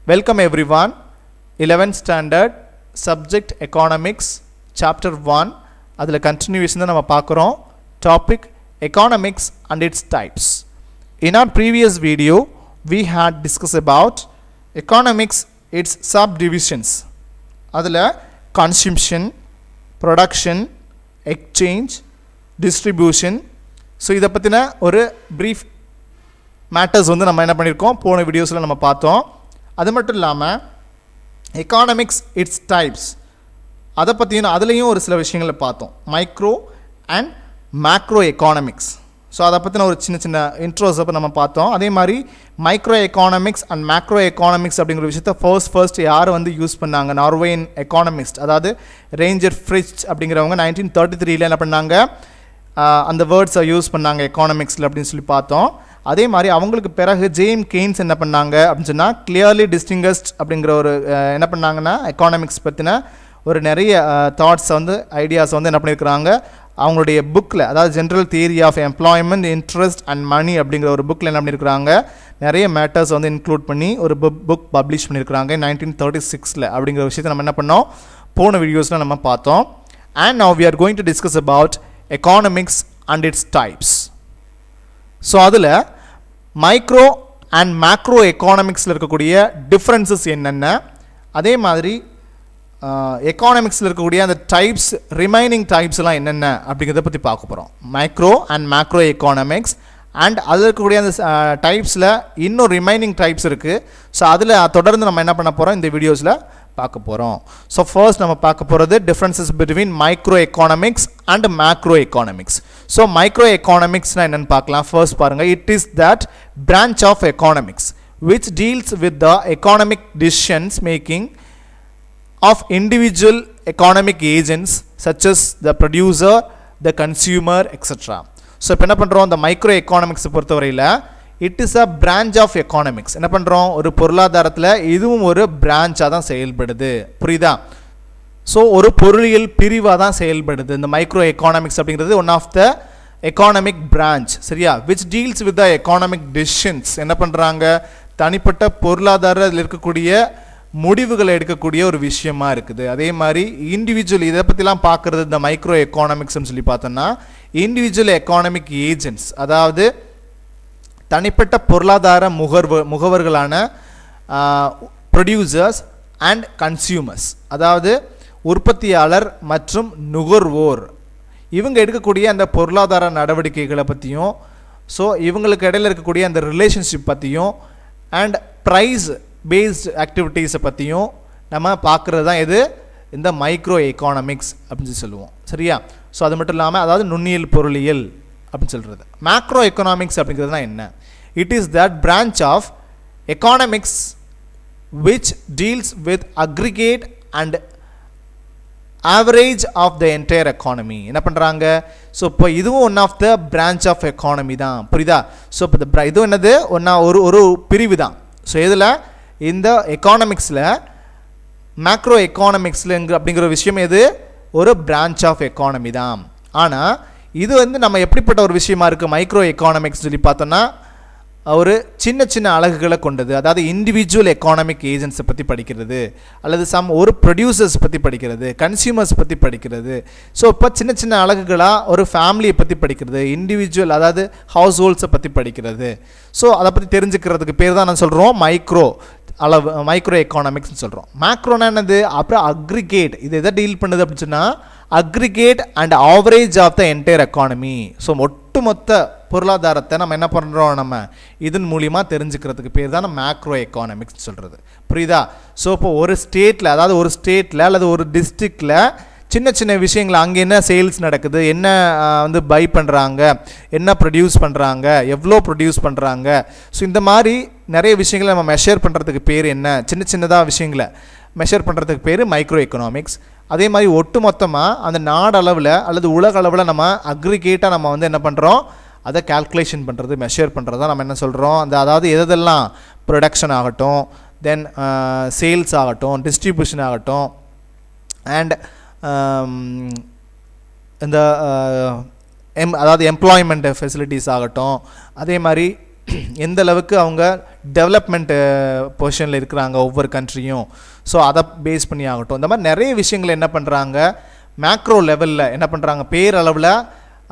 Welcome everyone. 11th standard subject economics chapter 1 adula continuation da nama paakurom topic economics and its types. In our previous video we had discussed about economics its subdivisions. Adula consumption, production, exchange, distribution. So இத பத்தின ஒரு brief matters வந்து நம்ம என்ன பண்ணிருக்கோம் போன வீடியோஸ்ல நம்ம பார்த்தோம். அது மட்டும் இல்லாம economics its types அத பத்தின அதுலயும் ஒரு சில விஷயங்களை பார்த்தோம். Micro and macro economics. So அத பத்தின ஒரு சின்ன இன்ட்ரோஸ் அப்ப நம்ம பார்த்தோம். அதே மாதிரி மைக்ரோ எகானமிக்ஸ் and macro economics அப்படிங்கற விஷயத்தை ஃபர்ஸ்ட் யார் வந்து யூஸ் பண்ணாங்க? நார்வேயின் எகானமிஸ்ட், அதாவது ரேஞ்சர் ஃப்ரிட்ஜ் அப்படிங்கறவங்க 1933 ல என்ன பண்ணாங்க? அந்த வேர்ட்ஸை யூஸ் பண்ணாங்க எகானமிக்ஸ்ல அப்படின்னு சொல்லி பார்த்தோம். அதே மாதிரி அவங்களுக்கு பிறகு ஜேம் கெய்ன்ஸ் என்ன பண்ணாங்க அப்படின்னு சொன்னா கிளியர்லி டிஸ்டிங்கிஷ்ட் அப்படிங்கிற ஒரு என்ன பண்ணாங்கன்னா எகானமிக்ஸ் பத்தின ஒரு நிறைய தாட்ஸ் வந்து ஐடியாஸ் வந்து என்ன பண்ணியிருக்கிறாங்க அவங்களுடைய புக்கில், அதாவது general theory of employment, interest and money அப்படிங்கிற ஒரு புக்கில் என்ன பண்ணியிருக்கிறாங்க நிறைய மேட்டர்ஸ் வந்து இன்க்ளூட் பண்ணி ஒரு புக் பப்ளிஷ் பண்ணியிருக்கிறாங்க 1936 அப்படிங்கிற விஷயத்தை நம்ம என்ன பண்ணோம் போன வீடியோஸில் நம்ம பார்த்தோம். And now we are going to discuss about economics and its types. So அதில் மைக்ரோ அண்ட் மேக்ரோ எக்கானமிக்ஸில் இருக்கக்கூடிய டிஃப்ரென்சஸ் என்னென்ன, அதே மாதிரி எக்கானமிக்ஸில் இருக்கக்கூடிய அந்த டைப்ஸ், ரிமைனிங் டைப்ஸ்லாம் என்னென்ன அப்படிங்கிறத பற்றி பார்க்க போகிறோம். Micro and macro economics and அதில் இருக்கக்கூடிய அந்த டைப்ஸில் இன்னும் ரிமைனிங் டைப்ஸ் இருக்குது. ஸோ அதில் தொடர்ந்து நம்ம என்ன பண்ண போகிறோம் இந்த வீடியோஸில் பார்க்க போகிறோம். ஸோ ஃபர்ஸ்ட் நம்ம பார்க்க போகிறது differences between microeconomics and macroeconomics. So மைக்ரோ எக்கானமிக்ஸ்னால் என்னென்னு பார்க்கலாம். ஃபர்ஸ்ட் பாருங்கள், it is that branch of economics which deals with the economic decisions making of individual economic agents such as the producer, the consumer, etc. So இப்போ என்ன பண்ணுறோம், இந்த micro எக்கானமிக்ஸை பொறுத்தவரையில் it is a branch of economics. என்ன பண்ணுறோம், ஒரு பொருளாதாரத்தில் இதுவும் ஒரு பிரான்ச்சாக தான் செயல்படுது, புரியுதா? ஸோ ஒரு பொருளியல் பிரிவாக தான் செயல்படுது இந்த மைக்ரோ எக்கானமிக்ஸ் அப்படிங்கிறது. One of the economic branch, சரியா? Which deals with the economic decisions. என்ன பண்ணுறாங்க, தனிப்பட்ட பொருளாதாரத்தில் இருக்கக்கூடிய முடிவுகளை எடுக்கக்கூடிய ஒரு விஷயமா இருக்குது. அதே மாதிரி இண்டிவிஜுவல், இதை பற்றிலாம் பார்க்குறது இந்த மைக்ரோ எக்கானமிக்ஸ்ன்னு சொல்லி பார்த்தோன்னா இண்டிவிஜுவல் எக்கானமிக் ஏஜென்ட்ஸ், அதாவது தனிப்பட்ட பொருளாதார முகவர்களான ப்ரொடியூசர்ஸ் அண்ட் கன்சியூமர்ஸ், அதாவது உற்பத்தியாளர் மற்றும் நுகர்வோர், இவங்க எடுக்கக்கூடிய அந்த பொருளாதார நடவடிக்கைகளை பற்றியும், ஸோ இவங்களுக்கு இடையில் இருக்கக்கூடிய அந்த ரிலேஷன்ஷிப் பற்றியும் அண்ட் ப்ரைஸ் பேஸ்ட் ஆக்டிவிட்டீஸை பற்றியும் நம்ம பார்க்குறது தான் எது, இந்த மைக்ரோ எக்கானமிக்ஸ் அப்படின்னு சொல்லுவோம், சரியா? ஸோ அது மட்டும் இல்லாமல் அதாவது நுண்ணியல் பொருளியல் அப்படின்னு சொல்கிறது. மேக்ரோ எக்கனாமிக்ஸ் அப்படிங்கிறது தான் என்ன? It is that branch of economics which deals with aggregate and average of the entire economy. என்ன பண்ணுறாங்க, ஸோ இப்போ இதுவும் one of the branch of economy தான், புரியுதா? ஸோ இப்போ இதுவும் என்னது, ஒரு பிரிவு தான். ஸோ இதில் இந்த எக்கானமிக்ஸில் மேக்ரோ எக்கானமிக்ஸில் அப்படிங்கிற விஷயம் எது, ஒரு பிரான்ச் ஆஃப் எக்கானமி தான். ஆனால் இது வந்து நம்ம எப்படிப்பட்ட ஒரு விஷயமா இருக்குது மைக்ரோ எக்கானமிக்ஸ் சொல்லி பார்த்தோன்னா ஒரு சின்ன அலகுகளை கொண்டது. அதாவது இண்டிவிஜுவல் எக்கானமிக் ஏஜென்ட்ஸை பற்றி படிக்கிறது, அல்லது ஒரு ப்ரொடியூசர்ஸ் பற்றி படிக்கிறது, கன்சியூமர்ஸ் பற்றி படிக்கிறது. ஸோ இப்போ சின்ன அலகுகளாக ஒரு ஃபேமிலியை பற்றி படிக்கிறது, இண்டிவிஜுவல் அதாவது ஹவுஸ் ஹோல்ட்ஸை பற்றி படிக்கிறது. ஸோ அதை பற்றி தெரிஞ்சுக்கிறதுக்கு பேர் தான் நான் சொல்கிறோம் மைக்ரோ எக்கானமிக்ஸ்னு சொல்கிறோம். மேக்ரோனா என்னது, அப்புறம் அக்ரிகேட், இது எதை டீல் பண்ணுது அப்படின்னு சொன்னால் aggregate and average of the entire economy. So ஒட்டுமொத்த பொருளாதாரத்தை நம்ம என்ன பண்ணுறோம், நம்ம இதன் மூலியமாக தெரிஞ்சுக்கிறதுக்கு பேர் தான் மேக்ரோ எக்கானமிக்ஸ் சொல்கிறது, புரியுதா? ஸோ இப்போ ஒரு ஸ்டேட்டில், அதாவது ஒரு ஸ்டேட்டில் அல்லது ஒரு டிஸ்ட்ரிக்டில் சின்ன விஷயங்கள், அங்கே என்ன சேல்ஸ் நடக்குது, என்ன வந்து பை பண்ணுறாங்க, என்ன ப்ரொடியூஸ் பண்ணுறாங்க, எவ்வளோ ப்ரொடியூஸ் பண்ணுறாங்க, ஸோ இந்த மாதிரி நிறைய விஷயங்களை நம்ம மெஷர் பண்ணுறதுக்கு பேர் என்ன, சின்னதாக விஷயங்களை மெஷர் பண்ணுறதுக்கு பேர் மைக்ரோ எக்கனாமிக்ஸ். அதே மாதிரி ஒட்டு மொத்தமாக அந்த நாடு அளவில் அல்லது உலக அளவில் நம்ம அக்ரிகேட்டாக நம்ம வந்து என்ன பண்ணுறோம், அதை கால்குலேஷன் பண்ணுறது, மெஷர் பண்ணுறது தான் நம்ம என்ன சொல்கிறோம், அதாவது எதெல்லாம் ப்ரொடக்ஷன் ஆகட்டும், தென் சேல்ஸ் ஆகட்டும், டிஸ்ட்ரிபியூஷன் ஆகட்டும், அண்ட் இந்த அதாவது எம்ப்ளாய்மெண்ட் ஃபெசிலிட்டிஸ் ஆகட்டும், அதே மாதிரி எந்த அளவுக்கு அவங்க டெவலப்மெண்ட் பொசிஷனில் இருக்கிறாங்க ஒவ்வொரு கண்ட்ரியும். ஸோ அதை பேஸ் பண்ணி ஆகட்டும், இந்த மாதிரி நிறைய விஷயங்கள் என்ன பண்ணுறாங்க மேக்ரோ லெவலில் என்ன பண்ணுறாங்க, பேரளவில்,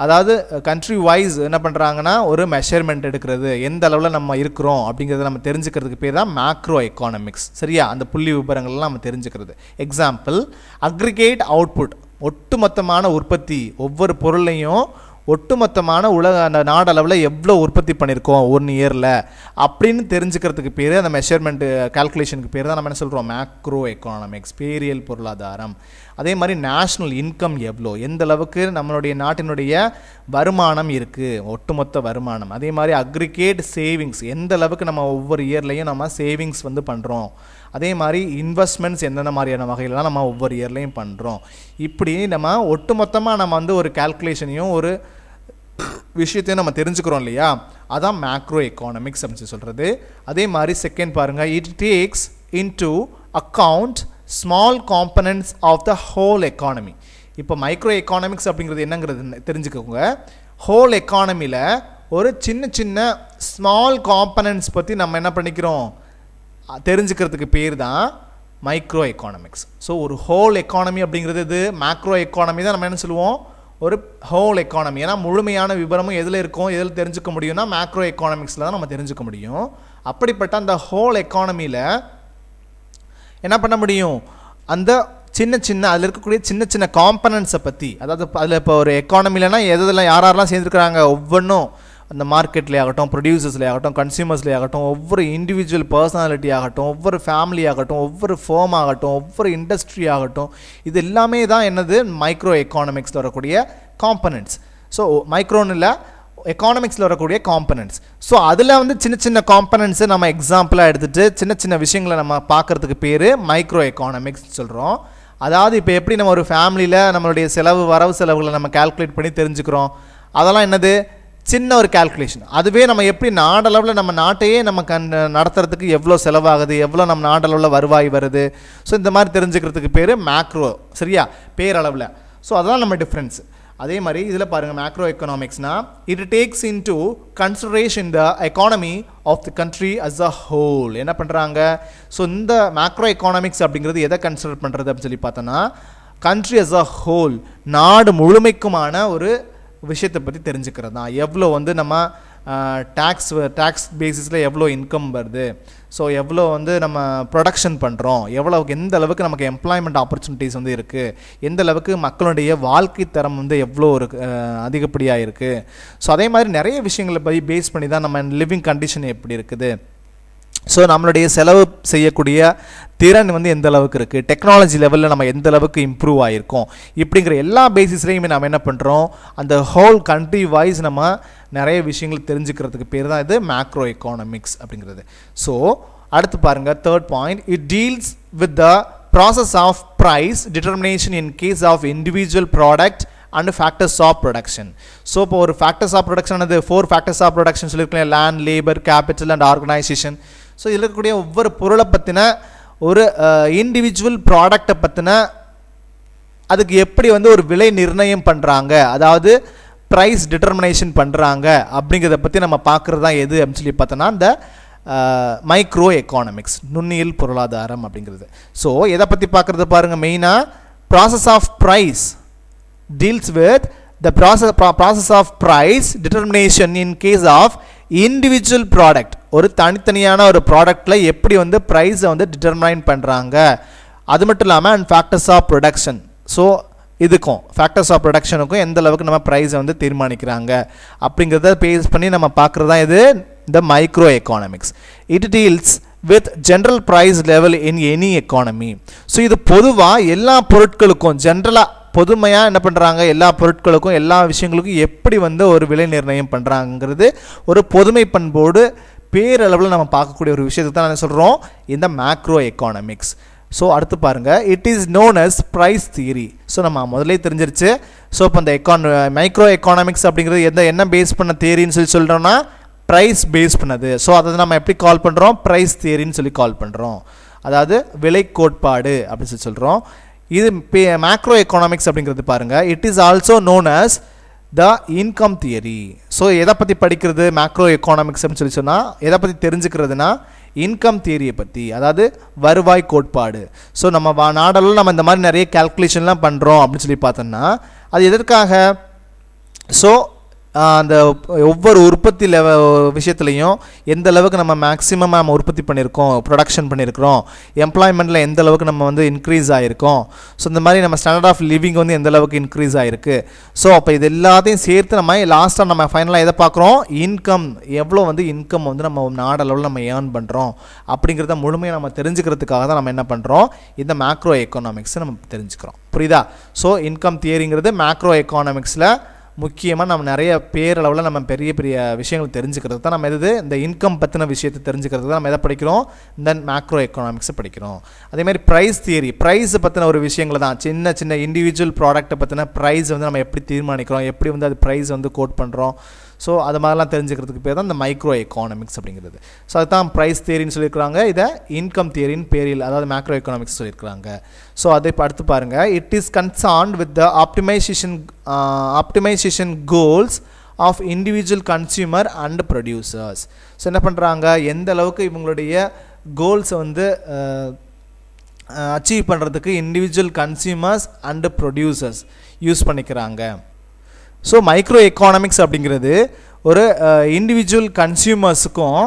அதாவது கண்ட்ரி வைஸ் என்ன பண்ணுறாங்கன்னா ஒரு மெஷர்மெண்ட் எடுக்கிறது, எந்த அளவில் நம்ம இருக்கிறோம் அப்படிங்கிறத நம்ம தெரிஞ்சுக்கிறதுக்கு பேர் தான் மேக்ரோ எக்கானமிக்ஸ். சரியா, அந்த புள்ளி விபரங்கள்லாம் நம்ம தெரிஞ்சுக்கிறது. எக்ஸாம்பிள், அக்ரிகேட் அவுட்புட், ஒட்டுமொத்தமான உற்பத்தி, ஒவ்வொரு பொருளையும் ஒட்டுமொத்தமான உலக அந்த நாடளவில் எவ்வளோ உற்பத்தி பண்ணியிருக்கோம் 1 இயரில் அப்படின்னு தெரிஞ்சுக்கிறதுக்கு பேர், அந்த மெஷர்மெண்ட் கால்குலேஷனுக்கு பேர் தான் நம்ம என்ன சொல்கிறோம் மேக்ரோ எக்கானமிக்ஸ், பேரியல் பொருளாதாரம். அதே மாதிரி நேஷ்னல் இன்கம் எவ்வளோ, எந்த அளவுக்கு நம்மளுடைய நாட்டினுடைய வருமானம் இருக்குது, ஒட்டுமொத்த வருமானம். அதே மாதிரி அக்ரிகேட் சேவிங்ஸ், எந்த அளவுக்கு நம்ம ஒவ்வொரு இயர்லையும் நம்ம சேவிங்ஸ் வந்து பண்ணுறோம். அதே மாதிரி இன்வெஸ்ட்மெண்ட்ஸ் எந்தெந்த மாதிரியான வகையிலாம் நம்ம ஒவ்வொரு இயர்லையும் பண்ணுறோம். இப்படி நம்ம ஒட்டுமொத்தமாக நம்ம வந்து ஒரு கால்குலேஷனையும் ஒரு விஷயத்தையும் நம்ம தெரிஞ்சுக்கிறோம் இல்லையா, அதான் மேக்ரோ எக்கானமிக்ஸ் அப்படின்னு சொல்கிறது. அதே மாதிரி செகண்ட் பாருங்கள், it takes into account small components of the whole economy. இப்போ மைக்ரோ எக்கானமிக்ஸ் அப்படிங்கிறது என்னங்கிறது தெரிஞ்சுக்கோங்க. ஹோல் எக்கானமியில் ஒரு சின்ன சின்ன ஸ்மால் காம்பனன்ட்ஸ் பற்றி நம்ம என்ன பண்ணிக்கிறோம் தெரிஞ்சுக்கிறதுக்கு பேர் தான் மைக்ரோ எக்கானமிக்ஸ். ஸோ ஒரு ஹோல் எக்கானமி அப்படிங்கிறது இது மேக்ரோ எக்கானமி தான் நம்ம என்ன சொல்லுவோம், ஒரு ஹோல் எக்கானமி. ஏன்னா முழுமையான விவரமும் எதில் இருக்கும், எதில் தெரிஞ்சுக்க முடியும்னா மேக்ரோ எக்கானமிக்ஸில் தான் நம்ம தெரிஞ்சுக்க முடியும். அப்படிப்பட்ட அந்த ஹோல் எக்கானமியில் என்ன பண்ண முடியும், அந்த சின்ன சின்ன அதில் இருக்கக்கூடிய சின்ன சின்ன காம்பனன்ட்ஸை பற்றி, அதாவது அதில் இப்போ ஒரு எக்கானமிலனா எதெல்லாம் யாரெல்லாம் சேர்ந்துருக்குறாங்க, ஒவ்வொன்றும் அந்த மார்க்கெட்லேயே ஆகட்டும், ப்ரொடியூசர்ஸ்லேயே ஆகட்டும், கன்சியூமர்ஸ்லேயே ஆகட்டும், ஒவ்வொரு இண்டிவிஜுவல் பர்சனாலிட்டி ஆகட்டும், ஒவ்வொரு ஃபேமிலி ஆகட்டும், ஒவ்வொரு ஃபேம் ஆகட்டும், ஒவ்வொரு இண்டஸ்ட்ரி ஆகட்டும், இது எல்லாமே தான் என்னது மைக்ரோ எக்கானமிக்ஸில் வரக்கூடிய காம்பனன்ட்ஸ். ஸோ மைக்ரோன்னு இல்லை, எக்கானமிக்ஸில் வரக்கூடிய காம்பனன்ட்ஸ். ஸோ அதில் வந்து சின்ன சின்ன காம்பனன்ட்ஸை நம்ம எக்ஸாம்பிளாக எடுத்துகிட்டு சின்ன சின்ன விஷயங்களை நம்ம பார்க்குறதுக்கு பேர் மைக்ரோ எக்கானமிக்ஸ் சொல்கிறோம். அதாவது இப்போ எப்படி நம்ம ஒரு ஃபேமிலியில் நம்மளுடைய வரவு செலவுகளை நம்ம கால்குலேட் பண்ணி தெரிஞ்சுக்கிறோம், அதெல்லாம் என்னது சின்ன ஒரு கால்குலேஷன். அதுவே நம்ம எப்படி நாடளவில் நம்ம நாட்டையே நம்ம நடத்துறதுக்கு எவ்வளோ செலவாகுது, எவ்வளோ நம்ம நாடளவில் வருவாய் வருது, ஸோ இந்த மாதிரி தெரிஞ்சுக்கிறதுக்கு பேர் மேக்ரோ. சரியா, பேரளவில். ஸோ அதெல்லாம் நம்ம டிஃப்ரென்ஸ். அதே மாதிரி இதில் பாருங்கள், மேக்ரோ எக்கனாமிக்ஸ்னா it takes into consideration the economy of the country as a whole. என்ன பண்ணுறாங்க, ஸோ இந்த மேக்ரோ எக்கானமிக்ஸ் அப்படிங்கிறது எதை கன்சிடர் பண்ணுறது அப்படின்னு சொல்லி பார்த்தோன்னா, கண்ட்ரி அஸ் அ ஹோல், நாடு முழுமைக்குமான ஒரு விஷயத்தை பற்றி தெரிஞ்சுக்கிறது தான். எவ்வளோ வந்து நம்ம டேக்ஸ் பேசிஸில் எவ்வளோ இன்கம் வருது, ஸோ எவ்வளோ வந்து நம்ம ப்ரொடக்ஷன் பண்ணுறோம், எந்த அளவுக்கு நமக்கு எம்ப்ளாய்மெண்ட் ஆப்பர்ச்சுனிட்டிஸ் வந்து இருக்குது, எந்த அளவுக்கு மக்களுடைய வாழ்க்கை தரம் வந்து எவ்வளோ ஒரு அதிகப்படியாக இருக்குது. ஸோ அதே மாதிரி நிறைய விஷயங்களை பேஸ் பண்ணி தான் நம்ம லிவிங் கண்டிஷன் எப்படி இருக்குது, ஸோ நம்மளுடைய செலவு செய்யக்கூடிய திறன் வந்து எந்த அளவுக்கு இருக்குது, டெக்னாலஜி லெவலில் நம்ம எந்த அளவுக்கு இம்ப்ரூவ் ஆகிருக்கோம், இப்படிங்கிற எல்லா பேசிஸ்லையுமே நம்ம என்ன பண்ணுறோம், அந்த ஹோல் கண்ட்ரி வைஸ் நம்ம நிறைய விஷயங்கள் தெரிஞ்சுக்கிறதுக்கு பேர் தான் இது மேக்ரோ எக்கானமிக்ஸ் அப்படிங்கிறது. ஸோ அடுத்து பாருங்கள், third point, it deals with the process of price determination in case of individual product and factors of production. So இப்போ ஒரு ஃபேக்டர்ஸ் ஆஃப் ப்ரொடக்ஷன் அது 4 ஃபேக்டர்ஸ் ஆஃப் ப்ரொடக்ஷன் சொல்லியிருக்கேன், land, labour, capital and organisation. So இதில் இருக்கக்கூடிய ஒவ்வொரு பொருளை பற்றின ஒரு இண்டிவிஜுவல் ப்ராடக்டை பற்றின அதுக்கு எப்படி வந்து ஒரு விலை நிர்ணயம் பண்ணுறாங்க, அதாவது ப்ரைஸ் டிட்டர்மினேஷன் பண்ணுறாங்க அப்படிங்கிறத பற்றி நம்ம பார்க்குறது தான் எது அப்படின்னு சொல்லி பார்த்தோன்னா இந்த மைக்ரோ எக்கானமிக்ஸ், நுண்ணியல் பொருளாதாரம் அப்படிங்கிறது. ஸோ எதை பற்றி பார்க்குறது பாருங்கள், மெயினாக process of price deals with the process of price determination in case of individual product. ஒரு தனித்தனியான ஒரு ப்ராடக்ட்ல எப்படி வந்து ப்ரைஸை வந்து டிட்டர்மைன் பண்ணுறாங்க, அது மட்டும் இல்லாமல் and factors of production. So இதுக்கும் ஃபேக்டர்ஸ் ஆஃப் ப்ரொடக்ஷனுக்கும் எந்த அளவுக்கு நம்ம ப்ரைஸை வந்து தீர்மானிக்கிறாங்க அப்படிங்கிறத பேஸ் பண்ணி நம்ம பார்க்குறது தான் இது இந்த micro economics. It deals with general price level in any economy. So இது பொதுவாக எல்லா பொருட்களுக்கும் ஜென்ரலாக பொதுமையாக என்ன பண்ணுறாங்க, எல்லா பொருட்களுக்கும் எல்லா விஷயங்களுக்கும் எப்படி வந்து ஒரு விலை நிர்ணயம் பண்ணுறாங்கிறது ஒரு பொதுமை பண்போடு பேரளவில் நம்ம பார்க்கக்கூடிய ஒரு விஷயத்தை தான் என்ன சொல்கிறோம் இந்த மேக்ரோ எக்கானமிக்ஸ். ஸோ அடுத்து பாருங்கள், it is known as price theory. So நம்ம முதலே தெரிஞ்சிருச்சு. ஸோ இப்போ இந்த மைக்ரோ எக்கானமிக்ஸ் அப்படிங்கிறது என்ன பேஸ் பண்ண தியரின்னு சொல்லி சொல்கிறோன்னா ப்ரைஸ் பேஸ் பண்ணது. ஸோ அதை நம்ம எப்படி கால் பண்ணுறோம், ப்ரைஸ் தியரின்னு சொல்லி கால் பண்ணுறோம், அதாவது விலை கோட்பாடு அப்படின்னு சொல்லி சொல்கிறோம். இது மேக்ரோ எக்கானமிக்ஸ் அப்படிங்கிறது பாருங்கள், it is also known as the income theory. So எதை பற்றி படிக்கிறது மேக்ரோ எக்கானாமிக்ஸ் அப்படின்னு சொன்னால் எதை பற்றி தெரிஞ்சுக்கிறதுனா இன்கம் தியரியை பற்றி, அதாவது வருவாய் கோட்பாடு. ஸோ நம்ம நாடெல்லாம் நம்ம இந்த மாதிரி நிறைய கால்குலேஷன்லாம் பண்ணுறோம் அப்படின்னு சொல்லி பார்த்தோம்னா அது எதற்காக? ஸோ அந்த ஒவ்வொரு உற்பத்தி விஷயத்துலையும் எந்த அளவுக்கு நம்ம மேக்ஸிமம் நம்ம உற்பத்தி பண்ணியிருக்கோம், ப்ரொடக்ஷன் பண்ணியிருக்கிறோம், எம்ப்ளாய்மெண்ட்டில் எந்த அளவுக்கு நம்ம வந்து இன்க்ரீஸ் ஆகிருக்கோம், ஸோ இந்த மாதிரி நம்ம ஸ்டாண்டர்ட் ஆஃப் லிவிங் வந்து எந்த அளவுக்கு இன்க்ரீஸ் ஆகிருக்கு. ஸோ அப்போ இது எல்லாத்தையும் சேர்த்து நம்ம லாஸ்ட்டாக நம்ம ஃபைனலாக எதை பார்க்குறோம், இன்கம் எவ்வளோ வந்து இன்கம் வந்து நம்ம நாடளவில் நம்ம ஏர்ன் பண்ணுறோம் அப்படிங்கிறத முழுமையாக நம்ம தெரிஞ்சுக்கிறதுக்காக தான் நம்ம என்ன பண்ணுறோம், இந்த மேக்ரோ எக்கானாமிக்ஸை நம்ம தெரிஞ்சுக்கிறோம். புரியுதா? ஸோ இன்கம் தியரிங்கிறது மேக்ரோ எக்கானாமிக்ஸில் முக்கியமாக நம்ம நிறைய பேரளவில் நம்ம பெரிய பெரிய விஷயங்கள் தெரிஞ்சுக்கிறது தான் நம்ம இந்த இன்கம் பற்றின விஷயத்தை தெரிஞ்சுக்கிறது தான் நம்ம எதை படிக்கிறோம், தென் மேக்ரோ எக்கானாமிக்ஸை படிக்கிறோம். அதேமாதிரி ப்ரைஸ் தியரி, ப்ரைஸை பற்றின ஒரு விஷயங்களை தான், சின்ன சின்ன இண்டிவிஜுவல் ப்ராடக்ட்டை பற்றின ப்ரைஸ் வந்து நம்ம எப்படி தீர்மானிக்கிறோம், எப்படி வந்து அது ப்ரைஸ் வந்து கோட் பண்ணுறோம். ஸோ அது மாதிரிலாம் தெரிஞ்சுக்கிறதுக்கு பேர் தான் இந்த மைக்ரோ எக்கானாமிக்ஸ் அப்படிங்கிறது. ஸோ அதுதான் ப்ரைஸ் தியரின்னு சொல்லியிருக்கிறாங்க, இதை இன்கம் தியரின்னு பேரில் அதாவது மேக்ரோ எக்கானாமிக்ஸ் சொல்லியிருக்கிறாங்க. ஸோ அதை அடுத்து பாருங்கள், it is concerned with the optimisation goals of individual consumer and producers. So என்ன பண்ணுறாங்க, எந்த அளவுக்கு இவங்களுடைய கோல்ஸை வந்து அச்சீவ் பண்ணுறதுக்கு individual consumers and producers use பண்ணிக்கிறாங்க. ஸோ மைக்ரோ எக்கானாமிக்ஸ் அப்படிங்கிறது ஒரு இண்டிவிஜுவல் கன்சியூமர்ஸுக்கும்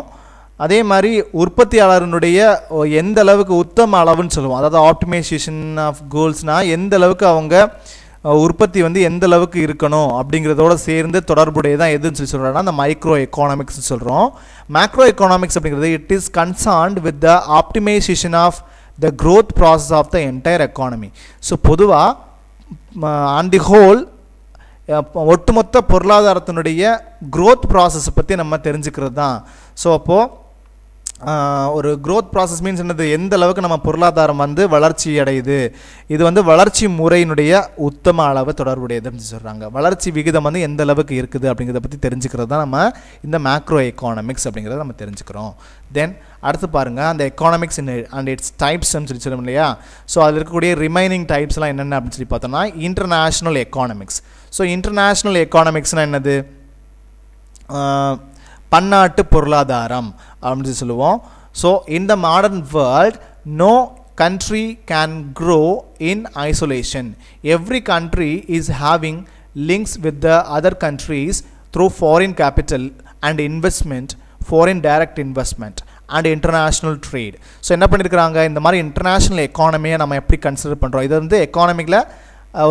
அதே மாதிரி உற்பத்தியாளருடைய எந்த அளவுக்கு உத்தம அளவுன்னு சொல்லுவோம், அதாவது ஆப்டிமைசேஷன் ஆஃப் கோல்ஸ்னால் எந்த அளவுக்கு அவங்க உற்பத்தி வந்து எந்த அளவுக்கு இருக்கணும் அப்படிங்கிறதோட சேர்ந்து தொடர்புடையதான் எதுன்னு சொல்லி சொல்கிறோன்னா அந்த மைக்ரோ எக்கானாமிக்ஸ் சொல்கிறோம். மேக்ரோ எக்கானாமிக்ஸ் அப்படிங்கிறது it is concerned with the optimisation of the growth process of the entire economy. So பொதுவாக ஆன் தி ஹோல் ஒட்டுமொத்த பொருளாதாரத்தினுடைய க்ரோத் ப்ராசஸை பற்றி நம்ம தெரிஞ்சுக்கிறது தான். ஸோ அப்போது ஒரு க்ரோத் ப்ராசஸ் மீன்ஸ் என்னது, எந்த அளவுக்கு நம்ம பொருளாதாரம் வந்து வளர்ச்சி அடையுது, இது வந்து வளர்ச்சி முறையினுடைய உத்தம அளவு தொடர்புடையது அப்படின்னு சொல்கிறாங்க. வளர்ச்சி விகிதம் வந்து எந்த அளவுக்கு இருக்குது அப்படிங்கிறத பற்றி தெரிஞ்சுக்கிறது தான் நம்ம இந்த மேக்ரோ எக்கானாமிக்ஸ் அப்படிங்கிறத நம்ம தெரிஞ்சுக்கிறோம். தென் அடுத்து பாருங்கள், அந்த எக்கானாமிக்ஸ் அண்ட் இட்ஸ் டைப்ஸ்ன்னு சொல்லி சொல்லணும் இல்லையா. ஸோ அதில் இருக்கக்கூடிய ரிமைனிங் டைப்ஸ்லாம் என்னென்ன அப்படின்னு சொல்லி பார்த்தோம்னா இன்டர்நேஷ்னல் எக்கானாமிக்ஸ். ஸோ இன்டர்நேஷ்னல் எக்கானாமிக்ஸ்னால் என்னது, பன்னாட்டு பொருளாதாரம் அப்படின்னு சொல்லுவோம். So in the modern world no country can grow in isolation. Every country is having links with the other countries through foreign capital and investment, foreign direct investment and international trade. So என்ன பண்ணியிருக்கிறாங்க, இந்த மாதிரி international எக்கானமியை நம்ம எப்படி consider பண்ணுறோம், இது வந்து எக்கானமிக்கில்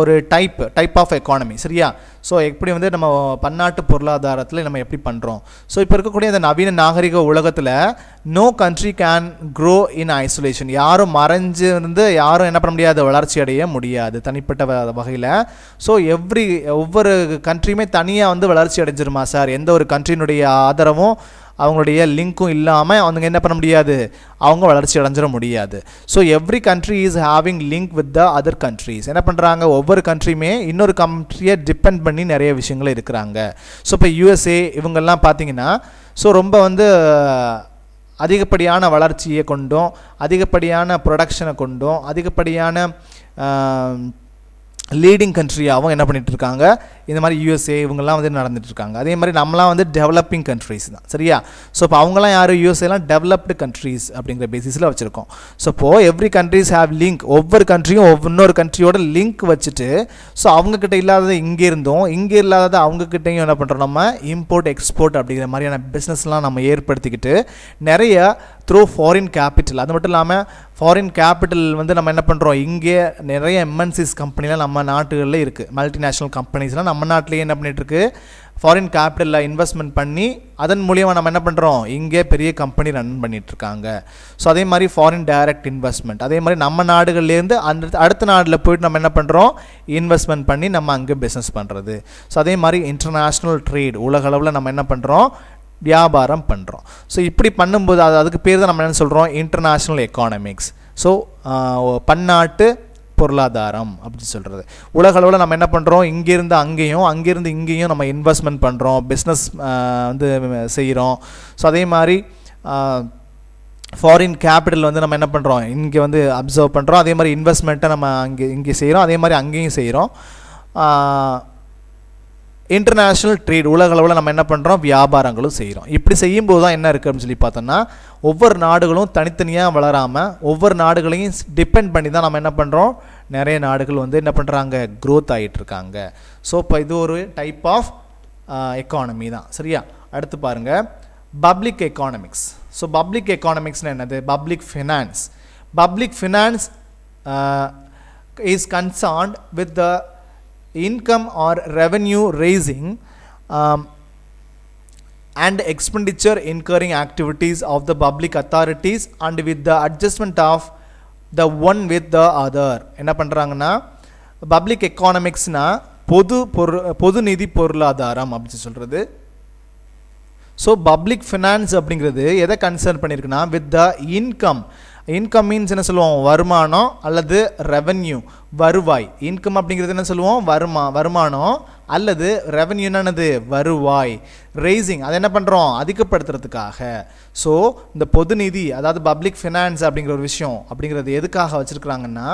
ஒரு டைப் ஆஃப் எக்கானமி, சரியா. ஸோ எப்படி வந்து நம்ம பன்னாட்டு பொருளாதாரத்தில் நம்ம எப்படி பண்ணுறோம். ஸோ இப்போ இருக்கக்கூடிய அந்த நவீன நாகரிக உலகத்தில் no country can grow in isolation, யாரும் மறைஞ்சு இருந்து யாரும் என்ன பண்ண முடியாது, வளர்ச்சி அடைய முடியாது தனிப்பட்ட வகையில். ஸோ ஒவ்வொரு கண்ட்ரியுமே தனியாக வந்து வளர்ச்சி அடைஞ்சிருமா சார், எந்த ஒரு கண்ட்ரியினுடைய ஆதரவும் அவங்களுடைய லிங்க்கும் இல்லாமல் அவங்க என்ன பண்ண முடியாது, அவங்க வளர்ச்சி அடைஞ்சிட முடியாது. So every country is having link with the other countries. என்ன பண்ணுறாங்க, ஒவ்வொரு கண்ட்ரியுமே இன்னொரு கண்ட்ரியை டிபெண்ட் பண்ணி நிறைய விஷயங்கள் இருக்கிறாங்க. ஸோ இப்போ யூஎஸ்ஏ இவங்கெல்லாம் பார்த்தீங்கன்னா ஸோ ரொம்ப வந்து அதிகப்படியான வளர்ச்சியை கொண்டும் அதிகப்படியான ப்ரொடக்ஷனை கொண்டும் அதிகப்படியான லீடிங் கண்ட்ரியாகவும் என்ன பண்ணிகிட்ருக்காங்க, இந்த மாதிரி யூஎஸ்ஏ இவங்கெல்லாம் வந்து நடந்துகிட்ருக்காங்க. அதே மாதிரி நம்மளாம் வந்து டெவலப்பிங் கண்ட்ரிஸ் தான், சரியா. ஸோ இப்போ அவங்களாம் யார், யூஎஸ்ஏலாம் டெவலப்டு கண்ட்ரிஸ் அப்படிங்கிற பேசிஸில் வச்சுருக்கோம். ஸோ இப்போது எவ்ரி கண்ட்ரிஸ் ஹேவ் லிங்க், ஒவ்வொரு கண்ட்ரியும் இன்னொரு கண்ட்ரியோட லிங்க் வச்சுட்டு ஸோ அவங்கக்கிட்ட இல்லாதது இங்கே இருந்தோம், இங்கே இல்லாதது அவங்கக்கிட்டையும் என்ன பண்ணுறோம், நம்ம இம்போர்ட் எக்ஸ்போர்ட் அப்படிங்கிற மாதிரியான பிஸ்னஸ்லாம் நம்ம ஏற்படுத்திக்கிட்டு நிறைய த்ரூ ஃபாரின் கேபிட்டல், அது மட்டும் இல்லாமல் ஃபாரின் கேபிட்டல் வந்து நம்ம என்ன பண்ணுறோம், இங்கே நிறைய எம்என்சிஸ் கம்பெனிலாம் நம்ம நாட்டுகளில் இருக்குது, மல்டிநேஷ்னல் கம்பெனிஸ்லாம் நம்ம நாட்டிலேயே என்ன பண்ணிகிட்ருக்கு, ஃபாரின் கேபிட்டலில் இன்வெஸ்ட்மெண்ட் பண்ணி அதன் மூலியமாக நம்ம என்ன பண்ணுறோம், இங்கே பெரிய கம்பெனி ரன் பண்ணிகிட்ருக்காங்க. ஸோ அதே மாதிரி ஃபாரின் டைரக்ட் இன்வெஸ்ட்மெண்ட், அதே மாதிரி நம்ம நாடுகள்லேருந்து அடுத்த நாட்டில் போய்ட்டு நம்ம என்ன பண்ணுறோம், இன்வெஸ்ட்மெண்ட் பண்ணி நம்ம அங்கே பிஸ்னஸ் பண்ணுறது. ஸோ அதே மாதிரி இன்டர்நேஷ்னல் ட்ரேட், உலகளவில் நம்ம என்ன பண்ணுறோம், வியாபாரம் பண்ணுறோம். ஸோ இப்படி பண்ணும்போது அதுக்கு பேர் தான் நம்ம என்ன சொல்கிறோம், இன்டர்நேஷ்னல் எக்கானமிக்ஸ். ஸோ பன்னாட்டு பொருளாதாரம் அப்படின்னு சொல்கிறது. உலக அளவில் நம்ம என்ன பண்ணுறோம், இங்கேருந்து அங்கேயும் அங்கேருந்து இங்கேயும் நம்ம இன்வெஸ்ட்மெண்ட் பண்ணுறோம், பிஸ்னஸ் வந்து செய்கிறோம். ஸோ அதே மாதிரி ஃபாரின் கேபிட்டல் வந்து நம்ம என்ன பண்ணுறோம், இங்கே வந்து அப்சர்வ் பண்ணுறோம். அதே மாதிரி இன்வெஸ்ட்மெண்ட்டை நம்ம இங்கே செய்கிறோம், அதே மாதிரி அங்கேயும் செய்கிறோம். இன்டர்நேஷ்னல் ட்ரேட், உலக அளவில் நம்ம என்ன பண்ணுறோம், வியாபாரங்களும் செய்கிறோம். இப்படி செய்யும்போது தான் என்ன இருக்குது அப்படின்னு சொல்லி பார்த்தோம்னா, ஒவ்வொரு நாடுகளும் தனித்தனியாக வளராமல் ஒவ்வொரு நாடுகளையும் டிபெண்ட் பண்ணி தான் நம்ம என்ன பண்ணுறோம், நிறைய நாடுகள் வந்து என்ன பண்ணுறாங்க, க்ரோத் ஆகிட்டு இருக்காங்க. ஸோ இப்போ இது ஒரு டைப் ஆஃப் எக்கானமி தான். சரியா? அடுத்து பாருங்கள், பப்ளிக் எக்கானமிக்ஸ். ஸோ பப்ளிக் எக்கானமிக்ஸ்னால் என்னது, public finance. Public finance is concerned with the income or revenue raising and expenditure incurring activities of the public authorities and with the adjustment of the one with the other. என்ன பண்றாங்கன்னா, public எக்கானமிக்ஸ்னா பொது நிதி பொருளாதாரம் அப்படி சொல்றது. So public finance அப்படிங்கிறது எதை concern பண்ணியிருக்குன்னா, with the income. Income means என்ன சொல்லுவோம், வருமானம் அல்லது ரெவன்யூ, வருவாய். இன்கம் அப்படிங்கிறது என்ன சொல்லுவோம், வருமானம் அல்லது ரெவன்யூ என்னது, வருவாய். ரேசிங், அதை என்ன பண்ணுறோம், அதிகப்படுத்துறதுக்காக. ஸோ இந்த பொது நிதி, அதாவது பப்ளிக் ஃபினான்ஸ் அப்படிங்கிற ஒரு விஷயம் அப்படிங்கிறது எதுக்காக வச்சுருக்குறாங்கன்னா,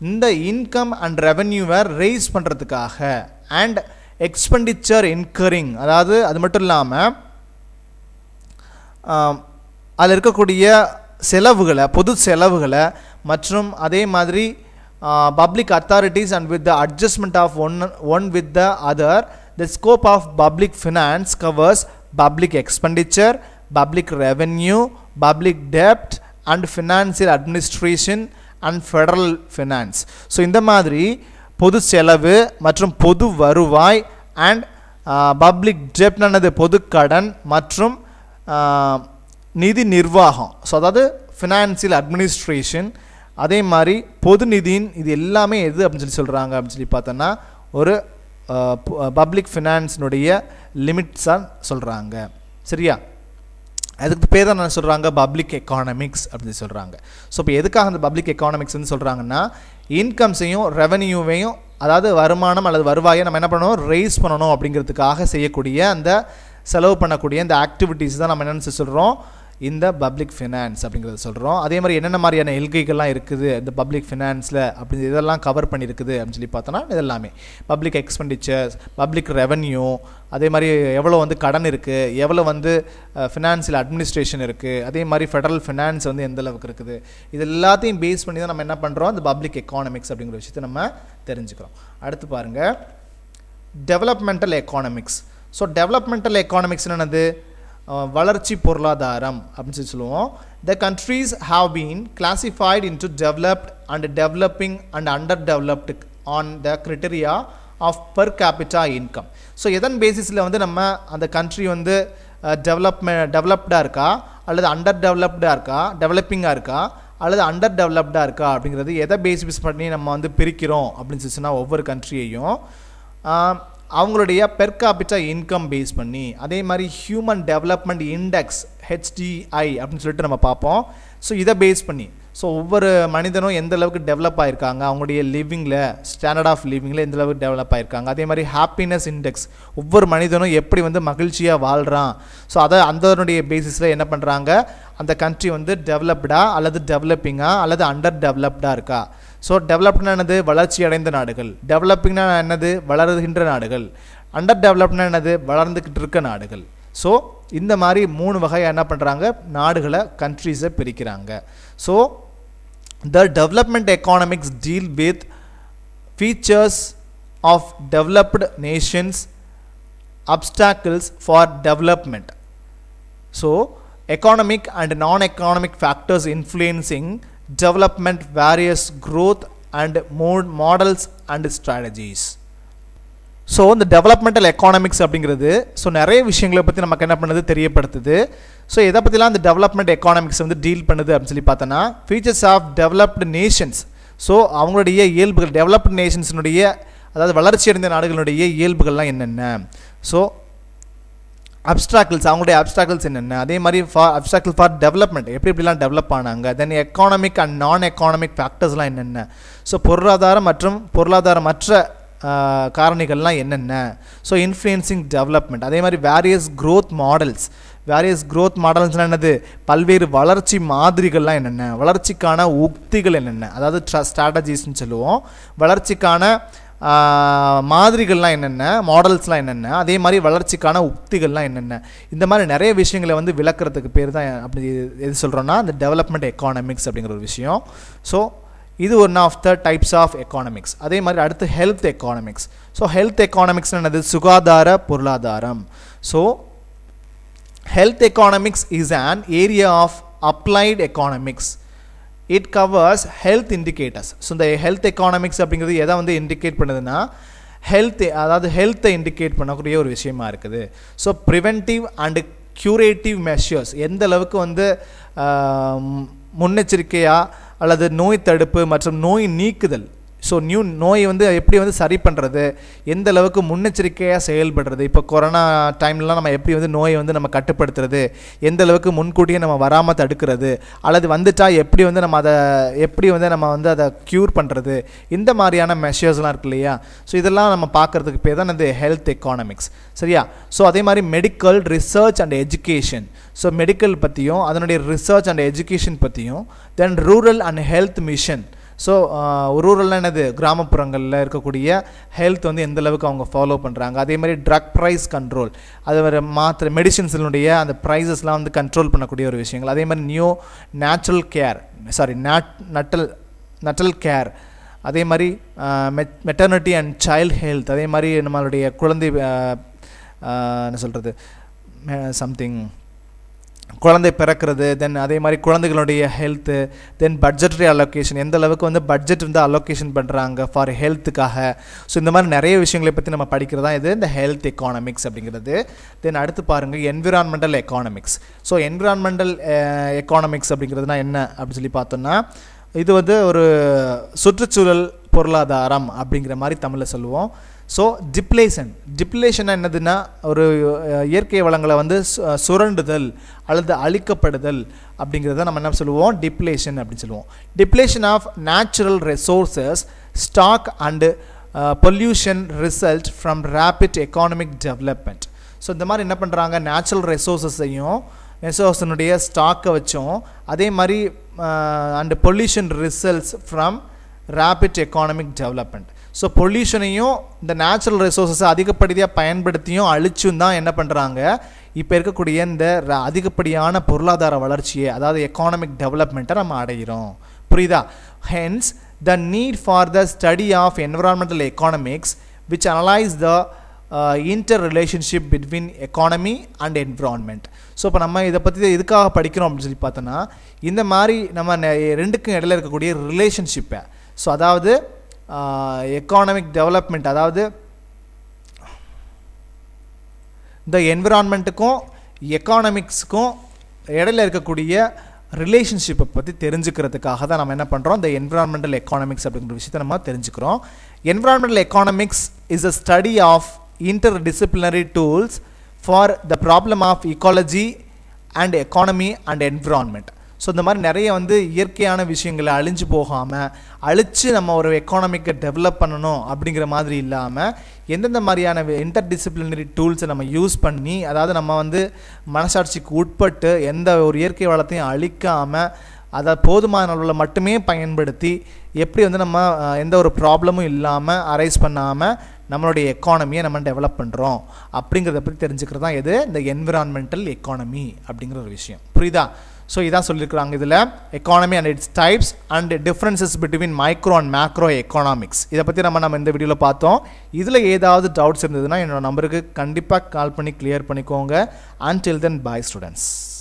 இந்த இன்கம் அண்ட் ரெவன்யூவை ரேஸ் பண்ணுறதுக்காக. அண்ட் எக்ஸ்பெண்டிச்சர் இன்கரிங், அதாவது அது மட்டும் இல்லாமல் அதில் இருக்கக்கூடிய செலவுகளை, பொது செலவுகளை மற்றும் அதே மாதிரி public authorities and with the adjustment of one with the other. The scope of public finance covers public expenditure, public revenue, public டெப்ட் and financial administration and federal finance. So இந்த மாதிரி பொது செலவு மற்றும் பொது வருவாய் அண்ட் பப்ளிக் டெப்ட்னது பொது கடன் மற்றும் நிதி நிர்வாகம். ஸோ அதாவது ஃபினான்சியல் அட்மினிஸ்ட்ரேஷன், அதே மாதிரி பொது நிதியின், இது எல்லாமே எது அப்படின்னு சொல்கிறாங்க அப்படின்னு சொல்லி பார்த்தோன்னா, ஒரு பப்ளிக் ஃபினான்ஸினுடைய லிமிட்ஸாக சொல்கிறாங்க. சரியா? அதுக்கு பேர் தான் என்ன சொல்கிறாங்க, பப்ளிக் எக்கானமிக்ஸ் அப்படின்னு சொல்கிறாங்க. ஸோ இப்போ எதுக்காக அந்த பப்ளிக் எக்கானமிக்ஸ்ன்னு சொல்கிறாங்கன்னா, இன்கம்ஸையும் ரெவன்யூவையும், அதாவது வருமானம் அல்லது வருவாயை நம்ம என்ன பண்ணணும், ரேஸ் பண்ணணும் அப்படிங்கிறதுக்காக செய்யக்கூடிய அந்த செலவு பண்ணக்கூடிய இந்த ஆக்டிவிட்டீஸ் தான் நம்ம என்னென்னு சொல்கிறோம், இந்த பப்ளிக் ஃபினான்ஸ் அப்படிங்கிறத சொல்கிறோம். அதே மாதிரி என்னென்ன மாதிரியான எல்கைகள்லாம் இருக்குது இந்த பப்ளிக் ஃபினான்ஸில் அப்படி இதெல்லாம் கவர் பண்ணியிருக்குது அப்படின்னு சொல்லி பார்த்தோன்னா, இதெல்லாமே பப்ளிக் எக்ஸ்பெண்டிச்சர்ஸ், பப்ளிக் ரெவன்யூ, அதே மாதிரி எவ்வளோ வந்து கடன் இருக்குது, எவ்வளோ வந்து ஃபினான்சியல் அட்மினிஸ்ட்ரேஷன் இருக்குது, அதே மாதிரி ஃபெடரல் ஃபினான்ஸ் வந்து எந்த அளவுக்கு இருக்குது, இது எல்லாத்தையும் பேஸ் பண்ணி தான் நம்ம என்ன பண்ணுறோம், இந்த பப்ளிக் எக்கானமிக்ஸ் அப்படிங்கிற விஷயத்தை நம்ம தெரிஞ்சுக்கிறோம். அடுத்து பாருங்கள், developmental economics. So developmental economics என்னது, வளர்ச்சி பொருளாதாரம் அப்படின்னு சொல்லி சொல்லுவோம். The countries have been classified into developed and developing and under developed on the criteria of per capita income. So எதன் பேசிஸில் வந்து நம்ம அந்த கண்ட்ரி வந்து டெவலப்டாக இருக்கா அல்லது அண்டர் டெவலப்டாக இருக்கா, டெவலப்பிங்காக இருக்கா அல்லது அண்டர் டெவலப்டாக இருக்கா அப்படிங்கிறது எதை பேஸ் பண்ணி நம்ம வந்து பிரிக்கிறோம் அப்படின்னு சொன்னால், ஒவ்வொரு கண்ட்ரியையும் அவங்களுடைய பெர் கேபிட்டா இன்கம் பேஸ் பண்ணி, அதே மாதிரி ஹியூமன் டெவலப்மெண்ட் இண்டெக்ஸ் HDI அப்படின்னு சொல்லிட்டு நம்ம பார்ப்போம். ஸோ இதை பேஸ் பண்ணி, ஸோ ஒவ்வொரு மனிதனும் எந்த அளவுக்கு டெவலப் ஆகிருக்காங்க, அவங்களுடைய லிவிங்கில், ஸ்டாண்டர்ட் ஆஃப் லிவிங்கில் எந்த அளவுக்கு டெவலப் ஆகிருக்காங்க, அதே மாதிரி ஹாப்பினஸ் இண்டெக்ஸ், ஒவ்வொரு மனிதனும் எப்படி வந்து மகிழ்ச்சியாக வாழ்கிறான். ஸோ அதை அதனுடைய பேசிஸில் என்ன பண்ணுறாங்க, அந்த கண்ட்ரி வந்து டெவலப்டா அல்லது டெவலப்பிங்காக அல்லது அண்டர் டெவலப்டாக இருக்கா. ஸோ டெவலப்னா என்னது, வளர்ச்சி அடைந்த நாடுகள். டெவலப்பிங்னா என்னது, வளருகின்ற நாடுகள். அண்டர் டெவலப்னா என்னது, வளர்ந்துக்கிட்டு இருக்க நாடுகள். ஸோ இந்த மாதிரி 3 வகையாக என்ன பண்ணுறாங்க, நாடுகளை, கண்ட்ரீஸை பிரிக்கிறாங்க. So the development economics deal with features of developed nations, obstacles for development. So economic and non economic factors influencing development, various growth and models and strategies. So இந்த டெவலப்மெண்டல் எக்கானமிக்ஸ் அப்படிங்கிறது ஸோ நிறைய விஷயங்களை பற்றி நமக்கு என்ன பண்ணுது, தெரியப்படுத்துது. So எதை பற்றிலாம் இந்த டெவலப்மெண்ட் எக்கானமிக்ஸ் வந்து டீல் பண்ணுது அப்படின்னு சொல்லி பார்த்தோன்னா, features of developed nations. So அவங்களுடைய இயல்புகள், டெவலப்டு நேஷன்ஸினுடைய, அதாவது வளர்ச்சி அடைந்த நாடுகளுடைய இயல்புகள்லாம் என்னென்ன. ஸோ அப்டாக்கிள்ஸ், அவங்களுடைய அப்டாக்கிள்ஸ் என்னென்ன, அதே மாதிரி அப்டாக்கிள் ஃபார் டெவலப்மெண்ட், எப்படிலாம் டெவலப் ஆனாங்க. தென் எக்கானமிக் அண்ட் நான் எக்கானமிக் ஃபேக்டர்ஸ்லாம் என்னென்ன. ஸோ பொருளாதாரம் மற்றும் பொருளாதாரமற்ற காரணிகள்லாம் என்னென்ன. ஸோ இன்ஃப்ளூயன்சிங் டெவலப்மெண்ட், அதே மாதிரி various growth models. Various growth மாடல்ஸ்லாம் என்னது, பல்வேறு வளர்ச்சி மாதிரிகள்லாம் என்னென்ன, வளர்ச்சிக்கான உக்திகள் என்னென்ன, அதாவது ஸ்ட்ராட்டஜிஸ்ன்னு சொல்லுவோம். வளர்ச்சிக்கான மாதிரிகள்லாம் என்னென்ன, மாடல்ஸ்லாம் என்னென்ன, அதே மாதிரி வளர்ச்சிக்கான உக்திகள்லாம் என்னென்ன, இந்த மாதிரி நிறைய விஷயங்களை வந்து விளக்குறதுக்கு பேர் தான் அப்படி எது சொல்கிறோன்னா இந்த டெவலப்மெண்ட் எக்கானமிக்ஸ் அப்படிங்கிற ஒரு விஷயம். ஸோ இது one of the types of economics. அதே மாதிரி அடுத்து health economics. So health economics என்னது, சுகாதார பொருளாதாரம். So health economics is an area of applied economics. It covers health indicators. So the health economics அப்படிங்கிறது எதை வந்து இண்டிகேட் பண்ணுதுன்னா ஹெல்த், அதாவது ஹெல்த்தை இண்டிகேட் பண்ணக்கூடிய ஒரு விஷயமா இருக்குது. So preventive and curative measures, எந்த அளவுக்கு வந்து முன்னெச்சரிக்கையாக அல்லது நோய் தடுப்பு மற்றும் நோய் நீக்குதல், ஸோ நோய் வந்து எப்படி வந்து சரி பண்ணுறது, எந்த அளவுக்கு முன்னெச்சரிக்கையாக செயல்படுறது, இப்போ கொரோனா டைம்லலாம் நம்ம எப்படி வந்து நோயை வந்து நம்ம கட்டுப்படுத்துறது, எந்த அளவுக்கு முன்கூட்டியே நம்ம வராமல் தடுக்கிறது, அல்லது வந்துட்டால் எப்படி வந்து நம்ம அதை க்யூர் பண்ணுறது, இந்த மாதிரியான மெஷர்ஸ்லாம் இருக்கு இல்லையா. ஸோ இதெல்லாம் நம்ம பார்க்குறதுக்கு பேர் தான் இந்த ஹெல்த் எக்கானமிக்ஸ். சரியா. ஸோ அதே மாதிரி medical research and education. So medical பற்றியும் அதனுடைய ரிசர்ச் அண்ட் எஜுகேஷன் பற்றியும். Then rural and health mission. So ரூரல்லாம் என்னது, கிராமப்புறங்களில் இருக்கக்கூடிய ஹெல்த் வந்து எந்த அளவுக்கு அவங்க ஃபாலோ பண்ணுறாங்க. அதே மாதிரி ட்ரக் ப்ரைஸ் கண்ட்ரோல், அது ஒரு மாத்திரை மெடிசின்ஸினுடைய அந்த ப்ரைஸஸ்லாம் வந்து கண்ட்ரோல் பண்ணக்கூடிய ஒரு விஷயங்கள். அதே மாதிரி நட்டல் கேர். அதே மாதிரி மெட்டர்னிட்டி அண்ட் சைல்ட் ஹெல்த். அதே மாதிரி நம்மளுடைய குழந்தை என்ன சொல்கிறது, சம்திங் குழந்தை பிறக்கிறது. தென் அதே மாதிரி குழந்தைகளுடைய ஹெல்த்து. தென் பட்ஜெட்டரி அலோகேஷன், எந்த அளவுக்கு வந்து பட்ஜெட் வந்து அலோகேஷன் பண்ணுறாங்க ஃபார் ஹெல்த்துக்காக. ஸோ இந்த மாதிரி நிறைய விஷயங்களை பற்றி நம்ம படிக்கிறது தான் இது இந்த ஹெல்த் எக்கானமிக்ஸ் அப்படிங்கிறது. தென் அடுத்து பாருங்கள் environmental economics. So environmental economics அப்படிங்கிறதுனா என்ன அப்படின்னு சொல்லி பார்த்தோம்னா, இது வந்து ஒரு சுற்றுச்சூழல் பொருளாதாரம் அப்படிங்கிற மாதிரி தமிழில் சொல்லுவோம். ஸோ டிப்ளேஷன் என்னதுன்னா ஒரு இயற்கை வளங்களை வந்து சுரண்டுதல் அல்லது அழிக்கப்படுதல் அப்படிங்கிறத நம்ம என்ன சொல்லுவோம், டிப்ளேஷன் அப்படின்னு சொல்லுவோம். Depletion of natural resources, stock and pollution result from rapid economic development. So இந்த மாதிரி என்ன பண்ணுறாங்க, நேச்சுரல் ரிசோர்ஸனுடைய ஸ்டாக்கை வச்சும் அதே மாதிரி and pollution results from rapid economic development. So பொல்யூஷனையும் இந்த நேச்சுரல் ரிசோர்ஸஸை அதிகப்படியாக பயன்படுத்தியும் அழிச்சும் தான் என்ன பண்ணுறாங்க, இப்போ இருக்கக்கூடிய இந்த அதிகப்படியான பொருளாதார வளர்ச்சியை, அதாவது எக்கானமிக் டெவலப்மெண்ட்டை நம்ம அடைகிறோம். புரியுதா? Hence the need for the study of environmental economics which analyse the interrelationship between economy and environment. So இப்போ நம்ம இதை பற்றி எதுக்காக படிக்கிறோம் அப்படின்னு சொல்லி பார்த்தோன்னா, இந்த மாதிரி நம்ம ரெண்டுக்கும் இடையில இருக்கக்கூடிய ரிலேஷன்ஷிப்பை, ஸோ அதாவது எக்கானமிக் டெவலப்மெண்ட், அதாவது இந்த என்விரான்மெண்ட்டுக்கும் எக்கானமிக்ஸுக்கும் இடையில இருக்கக்கூடிய ரிலேஷன்ஷிப்பை பற்றி தெரிஞ்சுக்கிறதுக்காக தான் நம்ம என்ன பண்ணுறோம், இந்த என்விரான்மெண்டல் எக்கானமிக்ஸ் அப்படிங்கிற விஷயத்தை நம்ம தெரிஞ்சுக்கிறோம். Environmental economics is a study of interdisciplinary tools for the problem of ecology and economy and environment. So இந்த மாதிரி நிறைய வந்து இயற்கையான விஷயங்களை அழிஞ்சு போகாமல் அழித்து நம்ம ஒரு எக்கானமிக்கை டெவலப் பண்ணணும் அப்படிங்கிற மாதிரி இல்லாமல் எந்தெந்த மாதிரியான இன்டர்டிசிப்ளினரி டூல்ஸை நம்ம யூஸ் பண்ணி, அதாவது நம்ம வந்து மனசாட்சிக்கு உட்பட்டு எந்த ஒரு இயற்கை வளத்தையும் அழிக்காமல் அதை போதுமான அளவில் மட்டுமே பயன்படுத்தி எப்படி வந்து நம்ம எந்த ஒரு ப்ராப்ளமும் இல்லாமல் அரைஸ் பண்ணாமல் நம்மளுடைய எக்கானமியை நம்ம டெவலப் பண்ணுறோம் அப்படிங்கிறத பற்றி தெரிஞ்சுக்கிறது தான் எது, இந்த என்விரான்மெண்டல் எக்கானமி அப்படிங்கிற ஒரு விஷயம். புரியுதா? ஸோ இதான் சொல்லியிருக்கிறாங்க இதில் economy and its types and differences between micro and macro economics. இதை பற்றி நம்ம இந்த வீடியோவில் பார்த்தோம். இதில் ஏதாவது டவுட்ஸ் இருந்ததுன்னா என்னோட நம்பருக்கு கண்டிப்பாக கால் பண்ணி கிளியர் பண்ணிக்கோங்க. until then bye students.